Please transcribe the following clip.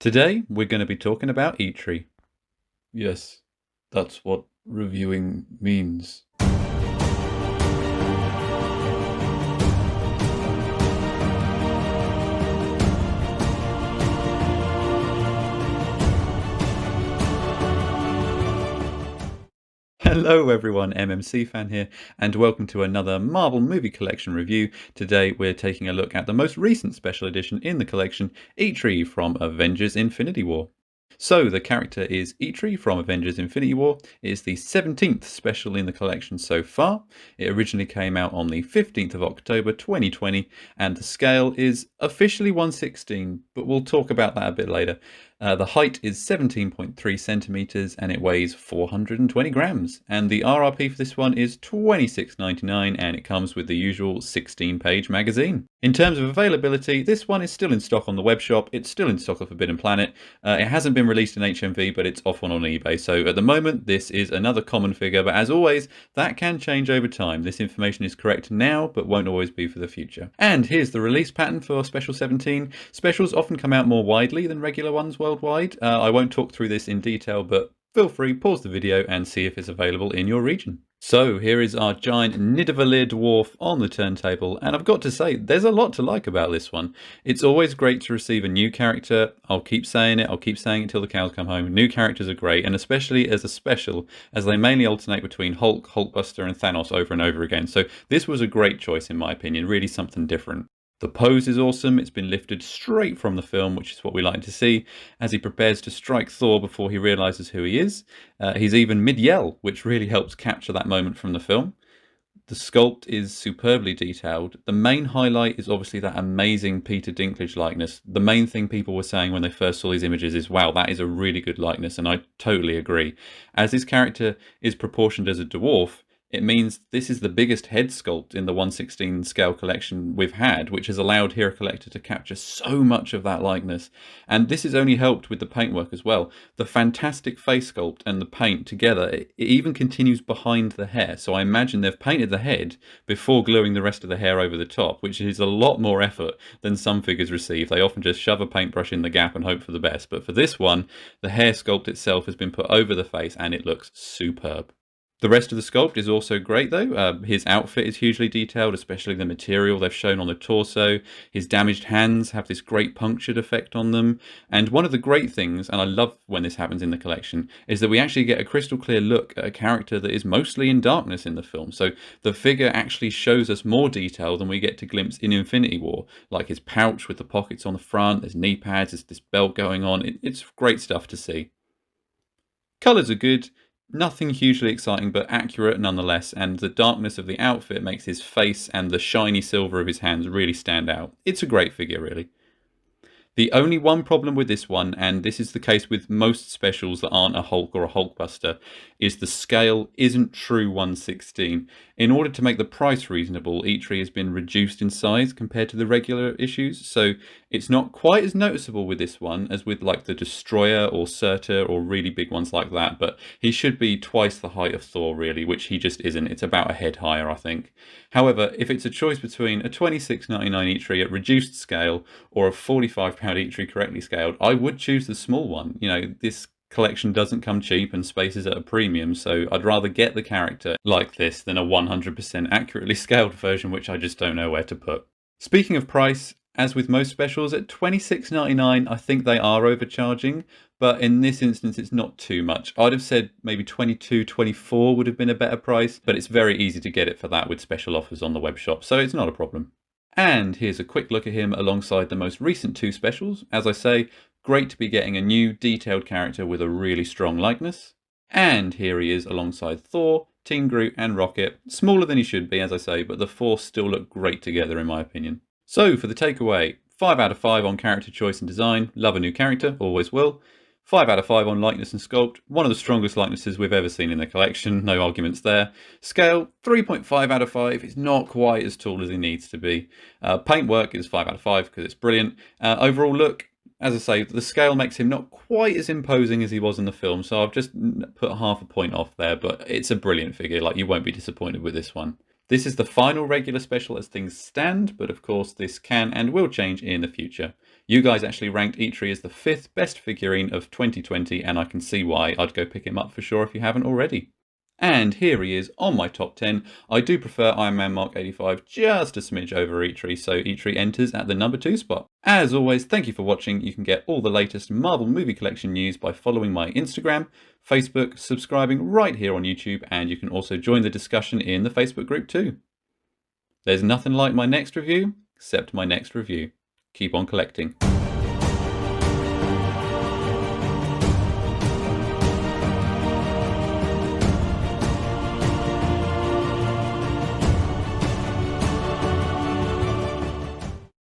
Today, we're going to be talking about Eitri. Yes, that's what reviewing means. Hello everyone, mmcfan here, and welcome to another Marvel movie collection review. Today we're taking a look at the most recent special edition in the collection, Eitri from Avengers Infinity War. So the character is Eitri from Avengers Infinity War. It is the 17th special in the collection so far. It originally came out on the 15th of October 2020, and the scale is officially 1/16, but we'll talk about that a bit later. The height is 17.3 centimeters and it weighs 420 grams. And the RRP for this one is $26.99 and it comes with the usual 16-page magazine. In terms of availability, this one is still in stock on the web shop. It's still in stock of Forbidden Planet. It hasn't been released in HMV, but it's off on eBay. So at the moment, this is another common figure. But as always, that can change over time. This information is correct now, but won't always be for the future. And here's the release pattern for Special 17. Specials often come out more widely than regular ones worldwide. I won't talk through this in detail, but feel free, pause the video and see if it's available in your region. So here is our giant Nidavellir dwarf on the turntable, and I've got to say, there's a lot to like about this one. It's always great to receive a new character. I'll keep saying it till the cows come home. New characters are great, and especially as a special, as they mainly alternate between Hulk, Hulkbuster and Thanos over and over again. So this was a great choice in my opinion, really something different. The pose is awesome. It's been lifted straight from the film, which is what we like to see, as he prepares to strike Thor before he realizes who he is. He's even mid-yell, which really helps capture that moment from the film. The sculpt is superbly detailed. The main highlight is obviously that amazing Peter Dinklage likeness. The main thing people were saying when they first saw these images is, wow, that is a really good likeness, and I totally agree. As his character is proportioned as a dwarf, it means this is the biggest head sculpt in the 1/16 scale collection we've had, which has allowed Hero Collector to capture so much of that likeness. And this has only helped with the paintwork as well. The fantastic face sculpt and the paint together, it even continues behind the hair. So I imagine they've painted the head before gluing the rest of the hair over the top, which is a lot more effort than some figures receive. They often just shove a paintbrush in the gap and hope for the best. But for this one, the hair sculpt itself has been put over the face and it looks superb. The rest of the sculpt is also great though. His outfit is hugely detailed, especially the material they've shown on the torso. His damaged hands have this great punctured effect on them. And one of the great things, and I love when this happens in the collection, is that we actually get a crystal clear look at a character that is mostly in darkness in the film. So the figure actually shows us more detail than we get to glimpse in Infinity War, like his pouch with the pockets on the front, there's knee pads, there's this belt going on. It's great stuff to see. Colours are good. Nothing hugely exciting, but accurate nonetheless, and the darkness of the outfit makes his face and the shiny silver of his hands really stand out. It's a great figure, really. The only one problem with this one, and this is the case with most specials that aren't a Hulk or a Hulkbuster, is the scale isn't true 1/16. In order to make the price reasonable, Eitri has been reduced in size compared to the regular issues, so it's not quite as noticeable with this one as with like the Destroyer or Surtur or really big ones like that, but he should be twice the height of Thor really, which he just isn't. It's about a head higher, I think. However, if it's a choice between a $26.99 Eitri at reduced scale or a £45 Eitri correctly scaled, I would choose the small one. You know, this collection doesn't come cheap and space is at a premium, so I'd rather get the character like this than a 100% accurately scaled version, which I just don't know where to put. Speaking of price, as with most specials, at $26.99 I think they are overcharging, but in this instance it's not too much. I'd have said maybe $22, $24 would have been a better price, but it's very easy to get it for that with special offers on the web shop, so it's not a problem. And here's a quick look at him alongside the most recent two specials. As I say, great to be getting a new detailed character with a really strong likeness. And here he is alongside Thor, Team Groot and Rocket. Smaller than he should be, as I say, but the four still look great together in my opinion. So for the takeaway, 5 out of 5 on character choice and design. Love a new character, always will. 5 out of 5 on likeness and sculpt. One of the strongest likenesses we've ever seen in the collection, no arguments there. Scale, 3.5 out of 5. It's not quite as tall as it needs to be. Paintwork is 5 out of 5 because it's brilliant. Overall look, as I say, the scale makes him not quite as imposing as he was in the film, so I've just put half a point off there, but it's a brilliant figure. Like, you won't be disappointed with this one. This is the final regular special as things stand, but of course this can and will change in the future. You guys actually ranked Eitri as the 5th best figurine of 2020, and I can see why. I'd go pick him up for sure if you haven't already. And here he is on my top 10. I do prefer Iron Man Mark 85 just a smidge over Eitri, so Eitri enters at the number 2 spot. As always, thank you for watching. You can get all the latest Marvel movie collection news by following my Instagram, Facebook, subscribing right here on YouTube, and you can also join the discussion in the Facebook group too. There's nothing like my next review, except my next review. Keep on collecting.